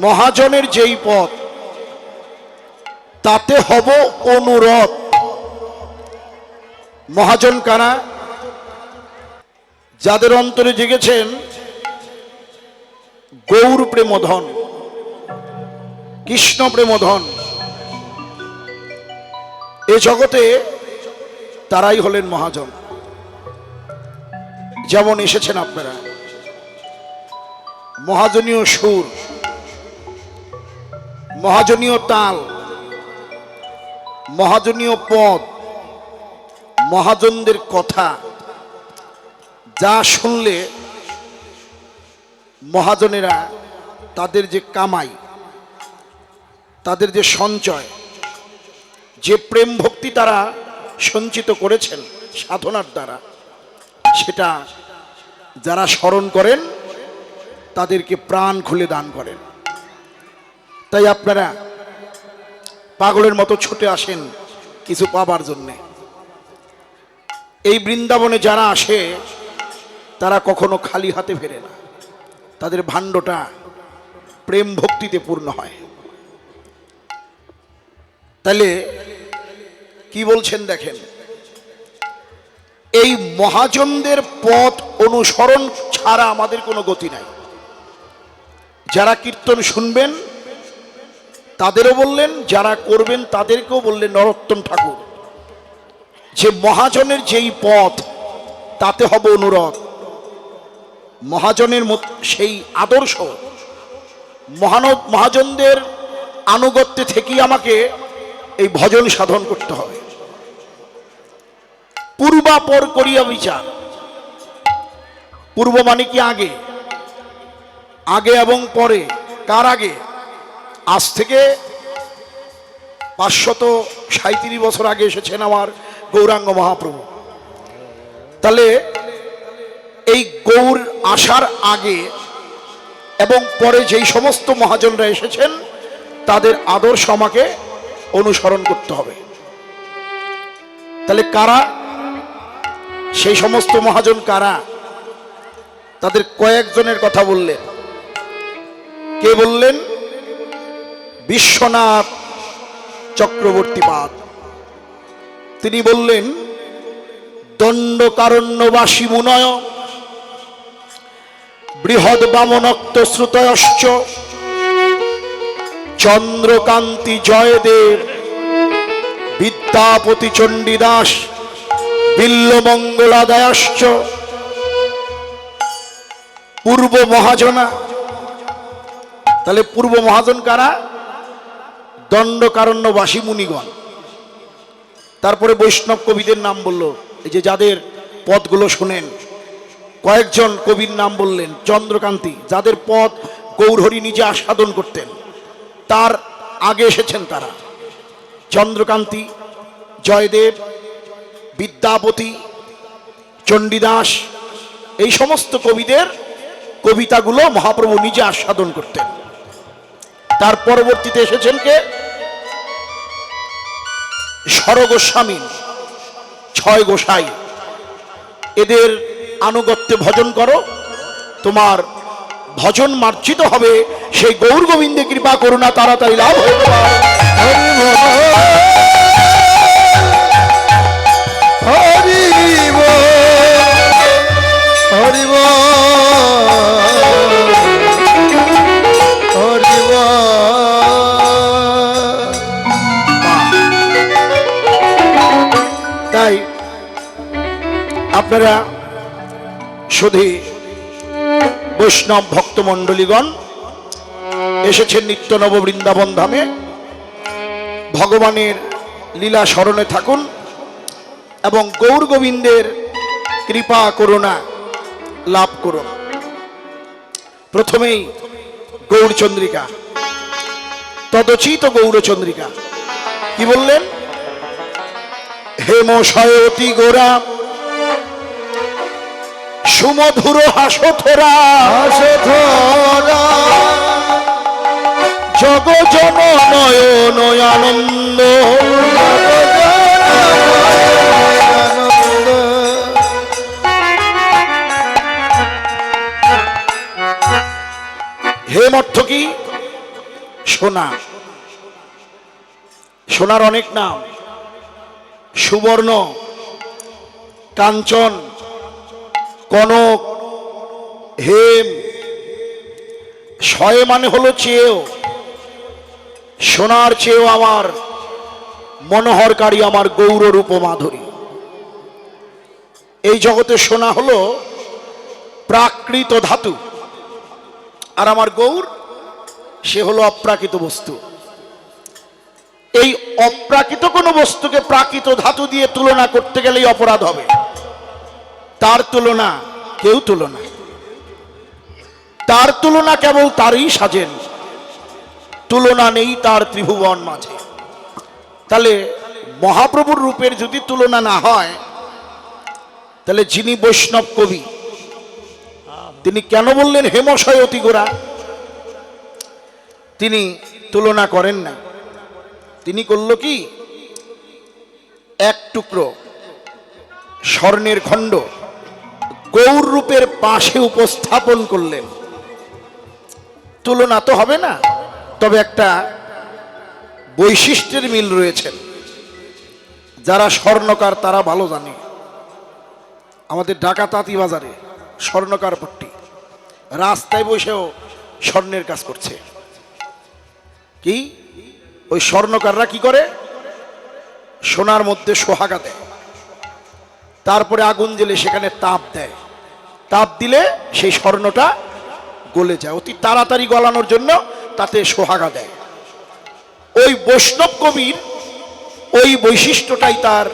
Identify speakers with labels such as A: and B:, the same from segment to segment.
A: মহাজনের যেই পথ তাতে হব অনুরত। মহাজন কারা? যাদের অন্তরে জেগেছেন গৌর প্রেমধন, কৃষ্ণ প্রেমধন, এ জগতে তারাই হলেন মহাজন। যেমন এসেছেন আপনারা, মহাজনীয় সুর, মহাজনীয় তাল, মহাজনীয় পদ, মহাজনদের কথা যা শুনলে মহাজনেরা তাদের যে কামাই, তাদের যে সঞ্চয়, যে প্রেম ভক্তি তারা সঞ্চিত করেছেন সাধনার দ্বারা, সেটা যারা স্মরণ করেন তাদেরকে প্রাণ খুলে দান করেন। তাই আপনারা পাগলের মতো ছুটে আসেন কিছু পাবার জন্যে। এই বৃন্দাবনে যারা আসে তারা কখনো খালি হাতে ফেরে না, তাদের ভাণ্ডটা প্রেম ভক্তিতে পূর্ণ হয়। তাহলে কি বলছেন দেখেন, এই মহাজনদের পথ অনুসরণ ছাড়া আমাদের কোনো গতি নাই। যারা কীর্তন শুনবেন তাদেরও বললেন, যারা করবেন তাদেরকেও বললেন নরোত্তম ঠাকুর, যে মহাজনের যেই পথ তাতে হবে অনুরত। মহাজনের সেই আদর্শ, মহাজনদের আনুগত্যে থেকেই আমাকে এই ভজন সাধন করতে হবে। পূর্বাপর করিয়া বিচার। পূর্ব মানে কি আগে, আগে এবং পরে। কার আগে? আজ থেকে 537 বছর আগে এসেছেন আমার গৌরাঙ্গ মহাপ্রভু। তাহলে এই গৌর আসার আগে এবং পরে যেই সমস্ত মহাজনরা এসেছেন তাদের আদর্শ আমাকে অনুসরণ করতে হবে। তাহলে কারা সেই সমস্ত মহাজন? কারা? তাদের কয়েকজনের কথা বললেন। কে বললেন? বিশ্বনাথ চক্রবর্তীপাদ। তিনি বললেন, দণ্ডকারণ্যবাসী মুনয় বৃহৎ বামনক্ত শ্রুতয়শ্চ চন্দ্রকান্তি জয়দেব বিদ্যাপতি চণ্ডীদাস বিল্লমঙ্গলাদায়শ্চ। পূর্ব মহাজনা। তাহলে পূর্ব মহাজন কারা? দণ্ডকারণ্যবাসী মুনিগণ। তারপরে বৈষ্ণব কবিদের নাম বলল, এই যে যাদের পদগুলো শোনেন, কয়েকজন কবির নাম বললেন। চন্দ্রকান্তি, যাদের পদ গৌরহরি নিজে আস্বাদন করতেন, তার আগে এসেছেন তারা। চন্দ্রকান্তি, জয়দেব, বিদ্যাপতি, চণ্ডীদাস, এই সমস্ত কবিদের কবিতাগুলো মহাপ্রভু নিজে আস্বাদন করতেন। তার পরবর্তীতে এসেছেন কে? স্বরগোস্বামী, 6 গোসাই। এদের আনুগত্যে ভজন করো, তোমার ভজন মার্জিত হবে। সেই গৌর গোবিন্দে কৃপা করুণা তাড়াতাড়ি লাভ হয়ে তাই আপনারা শুধু বৈষ্ণব ভক্তমণ্ডলীগণ এসেছেন নিত্য নব বৃন্দাবন ধামে। ভগবানের লীলা স্মরণে থাকুন এবং গৌর গোবিন্দের কৃপা করুণা লাভ করুন। প্রথমেই গৌরচন্দ্রিকা, তদচিত গৌরচন্দ্রিকা। কি বললেন? হেমশয়তি গোরা সুমধুর হাসথরা জগজন নয়ন আনন্দ। হেম অর্থ কি? সোনা। সোনার অনেক নাম, সুবর্ণ, কাঞ্চন, কনক, হেম। শয়ে মানে হলো চেয়েও, সোনার চেয়েও আমার মনোহরকারী আমার গৌর রূপ মাধুরী। এই জগতে সোনা হলো প্রাকৃত ধাতু, আর আমার গৌর সে হলো অপ্রাকৃত বস্তু। এই অপ্রাকৃত কোনো বস্তুকে প্রাকৃত ধাতু দিয়ে তুলনা করতে গেলেই অপরাধ হবে। তার তুলনা কেউ তুলনা, তার তুলনা কেবল তারই সাজেন, তুলনা নেই তার ত্রিভুবন মাঝে। তাহলে মহাপ্রভুর রূপের যদি তুলনা না হয়, তাহলে যিনি বৈষ্ণব কবি তিনি কেন বললেন হেমশয় অতি গোরা? তিনি তুলনা করেন না। তিনি করল কি, এক টুকরো স্বর্ণের খণ্ড গৌর রূপের পাশে উপস্থাপন করলেন। তুলনা তো হবে না, তবে একটা বৈশিষ্ট্যের মিল রয়েছে। যারা স্বর্ণকার তারা ভালো জানে। আমাদের ঢাকা তাঁতি বাজারে স্বর্ণকার পট্টি রাস্তায় বসেও স্বর্ণের কাজ করছে। কি ওই স্বর্ণকাররা কি করে, সোনার মধ্যে সোহাগা দেয়, তারপরে আগুন জ্বেলে সেখানে তাপ দেয়, তাপ দিলে সেই স্বর্ণটা গলে যায়। অতি তাড়াতাড়ি গলানোর জন্য তাতে সোহাগা দেয়। ওই বৈষ্ণব কবির ওই বৈশিষ্ট্যটাই তার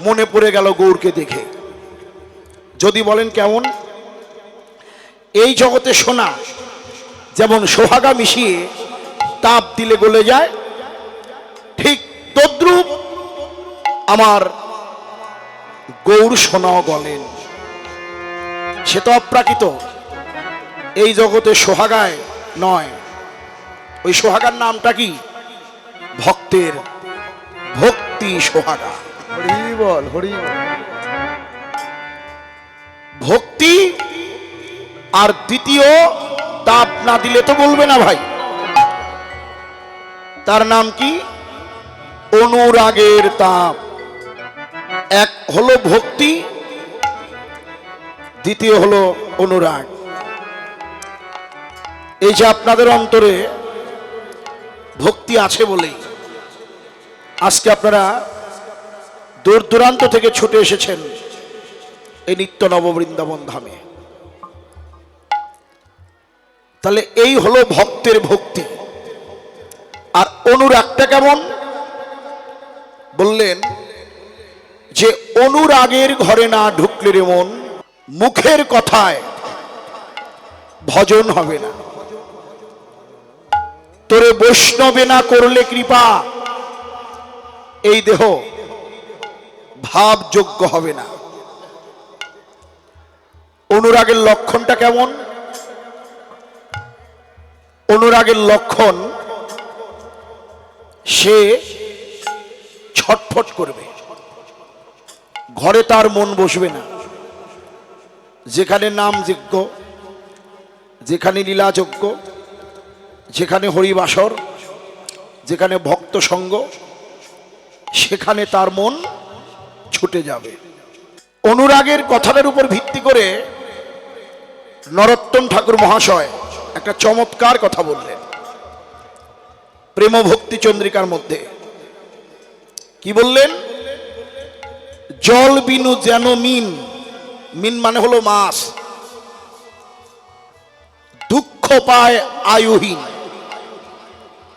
A: মনে পড়ে গেল গৌরকে দেখে। যদি বলেন কেমন, এই জগতে সোনা যেমন সোহাগা মিশিয়ে তাপ দিলে গলে যায়, ঠিক তদ্রূপ আমার গৌর সোনাও গলেন। সে তো অপ্রাকৃত, এই জগতে সোহাগায় নয়। ওই সোহাগার নামটা কি, ভক্তের ভক্তি সোহাগা।
B: হরি বল, হরি বল।
A: ভক্তি আর দ্বিতীয় তাপ না দিলে তো বলবে না ভাই। তার নাম কি, অনুরাগের তাপ। এক হলো ভক্তি, দ্বিতীয় হলো অনুরাগ। এই যে আপনাদের অন্তরে ভক্তি আছে বলেই আজকে আপনারা দূর দূরান্ত থেকে ছুটে এসেছেন এই নিত্য নববৃন্দাবন ধামে। তাহলে এই হলো ভক্তের ভক্তি। আর অনুরাগটা কেমন বললেন, যে অনুরাগের ঘরে না ঢুকলে রে মন, মুখের কথায় ভজন হবে না। তোরে বৈষ্ণবে না করলে কৃপা, এই দেহ ভাবযোগ্য হবে না। অনুরাগের লক্ষণটা কেমন, অনুরাগের লক্ষণ সে ছটফট করবে, ঘরে তার মন বসবে না। যেখানে নাম যজ্ঞ, যেখানে লীলাযজ্ঞ, যেখানে হরিবাসর, যেখানে ভক্ত সঙ্গ, সেখানে তার মন ছুটে যাবে। অনুরাগের কথাটার উপর ভিত্তি করে নরোত্তম ঠাকুর মহাশয় একটা চমৎকার কথা বললেন প্রেম ভক্তি চন্দ্রিকার মধ্যে। কি বললেন, জল বিনু যেন মিন, মিন মানে হলো মাছ, দুঃখ পায় আয়ুহীন।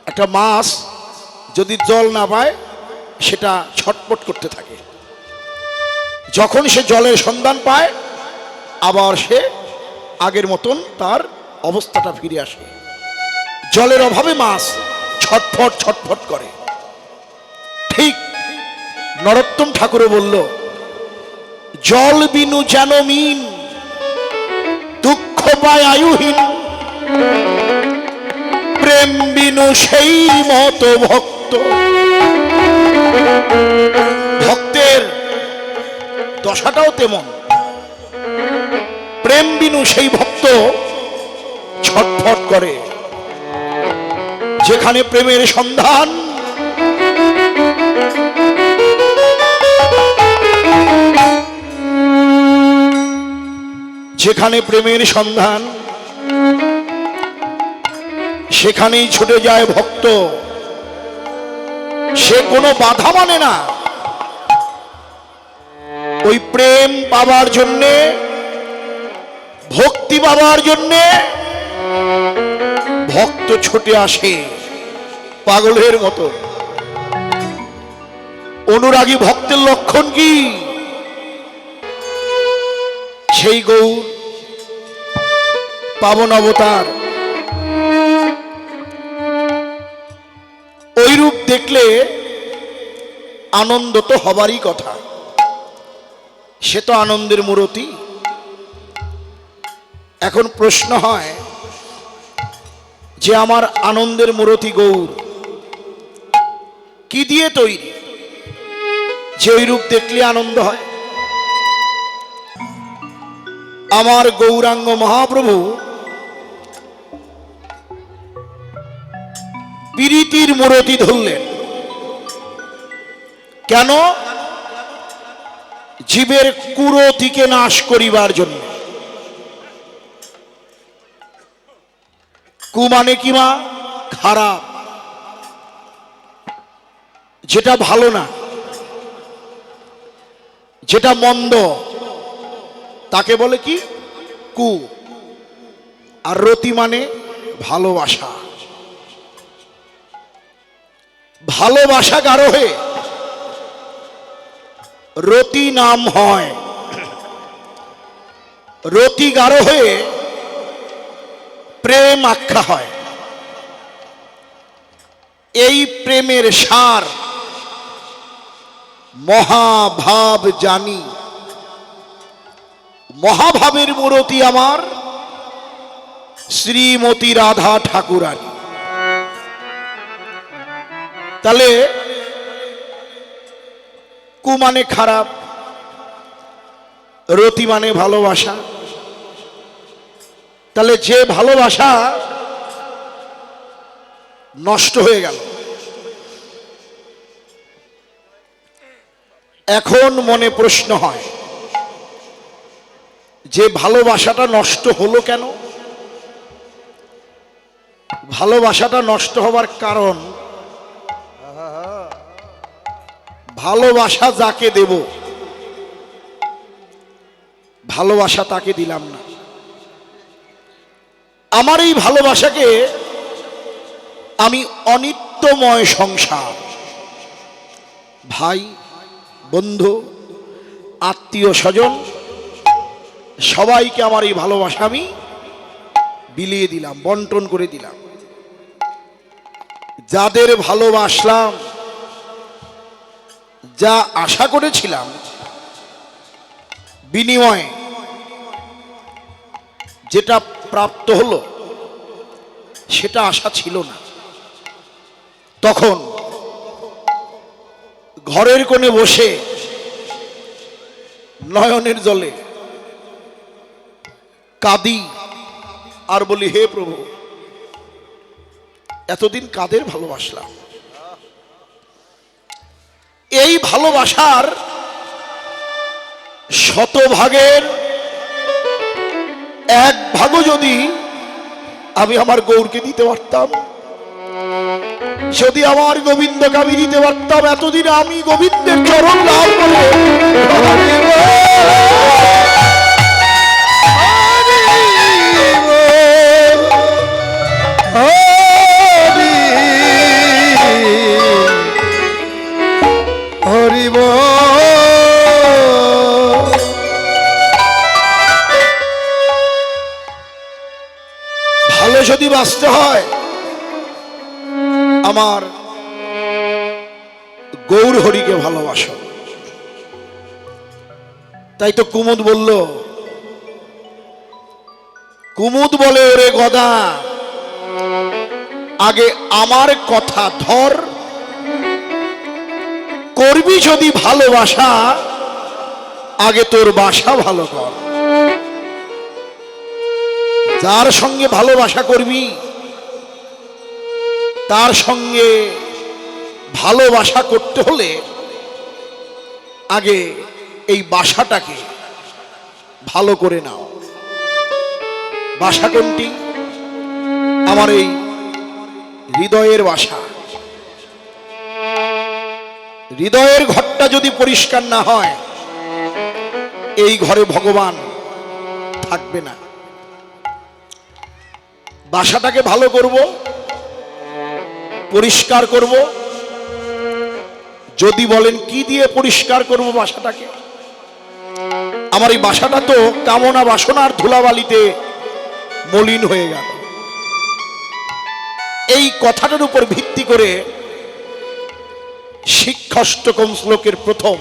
A: একটা মাছ যদি জল না পায় সেটা ছটপট করতে থাকে, যখন সে জলের সন্ধান পায় আবার সে আগের মতন তার অবস্থাটা ফিরে আসে। জলের অভাবে মাছ ছটফট ছটফট করে। ঠিক নরোত্তম ঠাকুরও বলল, জল বিনু যেন মিন, দুঃখ পায় আয়ুহীন, প্রেম বিনু সেই মতো ভক্ত। ভক্তের দশাটাও তেমন। প্রেম বিনু সেই ভক্ত ছটফট করে। যেখানে প্রেমের সন্ধান, যেখানে প্রেমের সন্ধান সেখানেই ছুটে যায় ভক্ত। সে কোনো বাধা মানে না। ওই প্রেম পাবার জন্যে, ভক্তি পাবার জন্যে ভক্ত ছুটে আসে পাগলের মতো। অনুরাগী ভক্তের লক্ষণ কি? সেই গৌর পাবন অবতার, ওই রূপ দেখলে আনন্দ তো হবারই কথা। সে তো আনন্দের মূরতি। এখন প্রশ্ন হয় যে আমার আনন্দের মূরতি গৌর কি দিয়ে তৈরি যে ওই রূপ দেখলে আনন্দ হয়? আমার গৌরাঙ্গ মহাপ্রভু পীরিতির মূরতি ধরলেন। কেন? জীবের কুরতিকে নাশ করিবার জন্য। কু মানে কি মা? খারাপ, যেটা ভালো না, যেটা মন্দ, তাকে বলে কি? কু। আর রতি মানে ভালোবাসা। ভালোবাসা গাঢ় হয়ে রতি নাম হয়। রতি গাঢ় হয়ে প্রেম আখ্যা হয়। এই প্রেমের সার মহাভাব জানি। মহাভাবের মূরতি আমার শ্রীমতী রাধা ঠাকুরানী। তাহলে কু মানে খারাপ, রতি মানে ভালোবাসা। তাহলে যে ভালোবাসা নষ্ট হয়ে গেল, এখন মনে প্রশ্ন হয় যে ভালোবাসাটা নষ্ট হলো কেন? ভালোবাসাটা নষ্ট হবার কারণ, ভালোবাসা যাকে দেব, ভালোবাসা তাকে দিলাম না। আমার এই ভালোবাসাকে আমি অনিত্যময় সংসার, ভাই বন্ধু আত্মীয় স্বজন সবাইকে আমার এই ভালোবাসা আমি বিলিয়ে দিলাম, বন্টন করে দিলাম। যাদের ভালোবাসলাম, যা আশা করেছিলাম বিনিময়ে যেটা প্রাপ্ত হলো সেটা আশা ছিল না। তখন ঘরের কোণে বসে নয়নের জলে কাঁদি আর বলি, হে প্রভু, এতদিন কাদের ভালোবাসলাম? এই ভালোবাসার শতভাগের এক ভাগও যদি আমি আমার গৌরকে দিতে পারতাম, যদি আমার গোবিন্দকে আমি দিতে পারতাম, এতদিন আমি গোবিন্দের চরণ লাভ করে ভালো যদি বাঁচতে হয়, আমার গৌর হরিকে ভালোবাসো। তাই তো কুমুদ বলল, কুমুদ বলে, ওরে গদা, আগে আমার কথা ধর, করবি যদি ভালোবাসা, আগে তোর বাসা ভালো কর। যার সঙ্গে ভালোবাসা করবি তার সঙ্গে ভালোবাসা করতে হলে আগে এই বাসাটাকে ভালো করে নাও। বাসা কোনটি? আমার এই হৃদয়ের বাসা। হৃদয়ের ঘরটা যদি পরিষ্কার না হয়, এই ঘরে ভগবান থাকবে না। বাসাটাকে ভালো করব, পরিষ্কার করব। যদি বলেন কি দিয়ে পরিষ্কার করব বাসাটাকে, আমার এই বাসাটা তো কামনা বাসনার ধুলাবালিতে মলিন হয়ে গেল। এই কথাটার উপর ভিত্তি করে শিক্ষাষ্টকম শ্লোকের প্রথম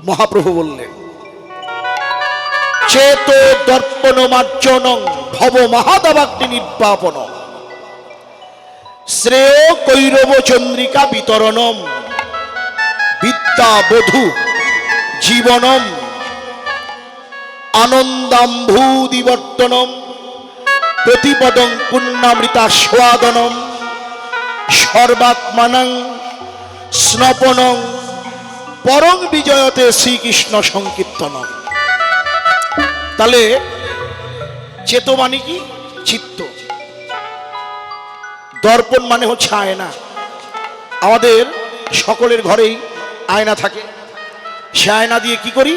A: মহাপ্রভু বললেন, চেতো দর্পণ মার্জনং ভব মহাদাবাগ্নি নির্বাপন শ্রেয় কৈরব চন্দ্রিকা বিতরণম বিদ্যা বধূ জীবনম আনন্দাম্ভূদিবর্তনম প্রতিপদং পুণ্যামৃতা স্বাদনম সর্বাত্মানং স্নপনং পরং বিজয়তে শ্রীকৃষ্ণ সংকীর্তনম। তাহলে চেতো মানে কি? চিত্ত। দর্পণ মানে হচ্ছে আয়না। আমাদের সকলের ঘরেই আয়না থাকে। সে আয়না দিয়ে কি করি?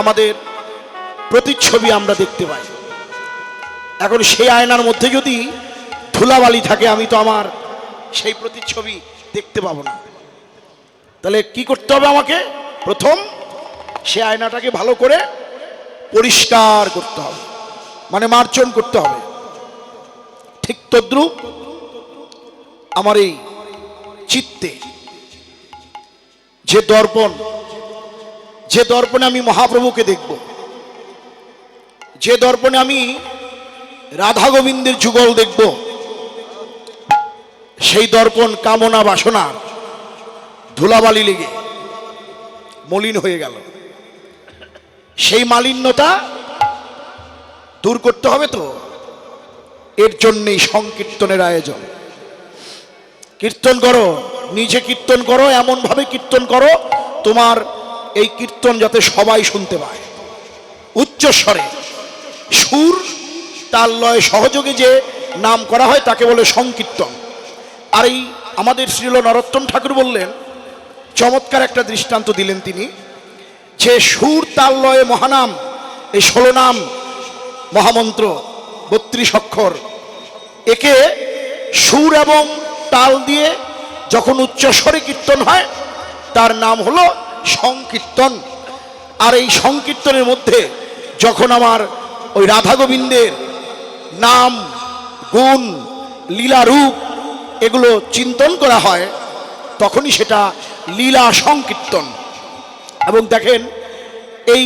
A: আমাদের প্রতিচ্ছবি আমরা দেখতে পাই। এখন সেই আয়নার মধ্যে যদি ধুলাবালি থাকে, আমি তো আমার সেই প্রতিচ্ছবি দেখতে পাবো না। তাহলে কি করতে হবে আমাকে? প্রথম সে আয়নাটাকে ভালো করে পরিষ্কার করতে হবে, মানে মার্জন করতে হবে। ঠিক তদ্রূপ আমার এই চিত্তে যে দর্পণ, যে দর্পণে আমি মহাপ্রভুকে দেখব, যে দর্পণে আমি রাধা গোবিন্দের যুগল দেখব, সেই দর্পণ কামনা বাসনার ধুলাবালি লেগে মলিন হয়ে গেল। সেই মালিন্যতা দূর করতে হবে। তো এর জন্যই সংকীর্তনের আয়োজন। কীর্তন করো, নিজে কীর্তন করো, এমন ভাবে কীর্তন করো তোমার এই কীর্তন যাতে সবাই শুনতে পায়। উচ্চস্বরে সুর তাল লয় সহযোগে যে নাম করা হয় তাকে বলে সংকীর্তন। আর এই আমাদের শ্রীল নরোত্তম ঠাকুর বললেন, চমৎকার একটা দৃষ্টান্ত দিলেন তিনি, যে সুর তাল লয়ে মহানাম, এই 16 নাম মহামন্ত্র 32 অক্ষর, একে সুর এবং তাল দিয়ে যখন উচ্চস্বরে কীর্তন হয় তার নাম হলো সংকীর্তন। আর এই সংকীর্তনের মধ্যে যখন আমার ওই রাধা গোবিন্দের নাম, গুণ, লীলা রূপ এগুলো চিন্তন করা হয়, তখনই সেটা লীলা সংকীর্তন। এবং দেখেন এই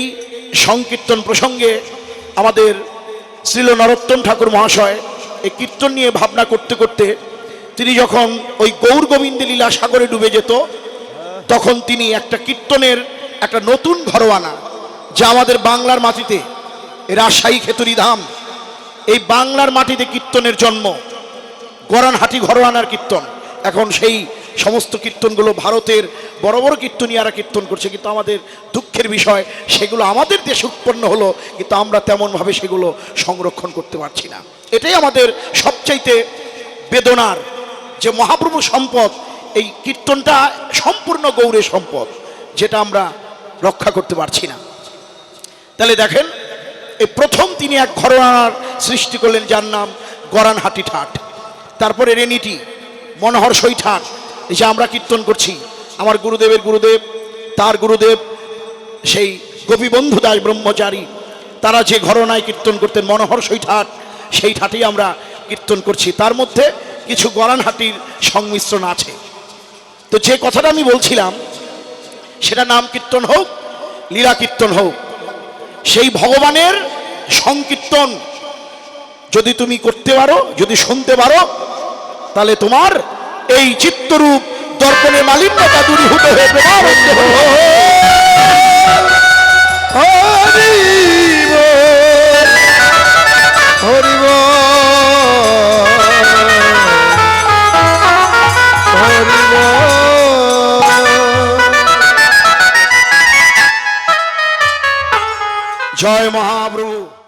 A: সংকীর্তন প্রসঙ্গে আমাদের শ্রীল নরোত্তম ঠাকুর মহাশয় এই কীর্তন নিয়ে ভাবনা করতে করতে তিনি যখন ওই গৌর গোবিন্দ লীলা সাগরে ডুবে যেত, তখন তিনি একটা কীর্তনের একটা নতুন ঘরোয়ানা, যা আমাদের বাংলার মাটিতে, রাজশাহী খেতুরি ধাম, এই বাংলার মাটিতে কীর্তনের জন্ম, গরানহাটি ঘরোয়ানার কীর্তন। এখন সেই সমস্ত কীর্তনগুলো ভারতের বড় বড় কীর্তনীয়ারা কীর্তন করছে, কিন্তু আমাদের দুঃখের বিষয় সেগুলো আমাদের দেশে উৎপন্ন হলো, কিন্তু আমরা তেমনভাবে সেগুলো সংরক্ষণ করতে পারছি না। এটাই আমাদের সবচাইতে বেদনার, যে মহাপ্রভু সম্পদ এই কীর্তনটা সম্পূর্ণ গৌরের সম্পদ, যেটা আমরা রক্ষা করতে পারছি না। তাহলে দেখেন এই প্রথম তিনি এক ঘরোয়ানার সৃষ্টি করলেন, যার নাম গরানহাটি ঠাট। তারপরে রেনিটি, মনোহর সই ঠাট, এই যে আমরা কীর্তন করছি, আমার গুরুদেবের গুরুদেব, তার গুরুদেব সেই গোপীবন্ধু দাস ব্রহ্মচারী, তারা যে ঘরনায় কীর্তন করতেন মনোহর সই ঠাট, সেই ঠাটেই আমরা কীর্তন করছি। তার মধ্যে কিছু গরানহাটির সংমিশ্রণ আছে। তো যে কথাটা আমি বলছিলাম, সেটা নাম কীর্তন হোক, লীলা কীর্তন হোক, সেই ভগবানের সংকীর্তন যদি তুমি করতে পারো, যদি শুনতে পারো, তাহলে তোমার এই চিত্তরূপ দর্পণে মালিন্যতা দূরীভূত হয়ে প্রেমানন্দ হবে।
B: হরি বল। হরি বল।
A: জয় মহাপ্রভু।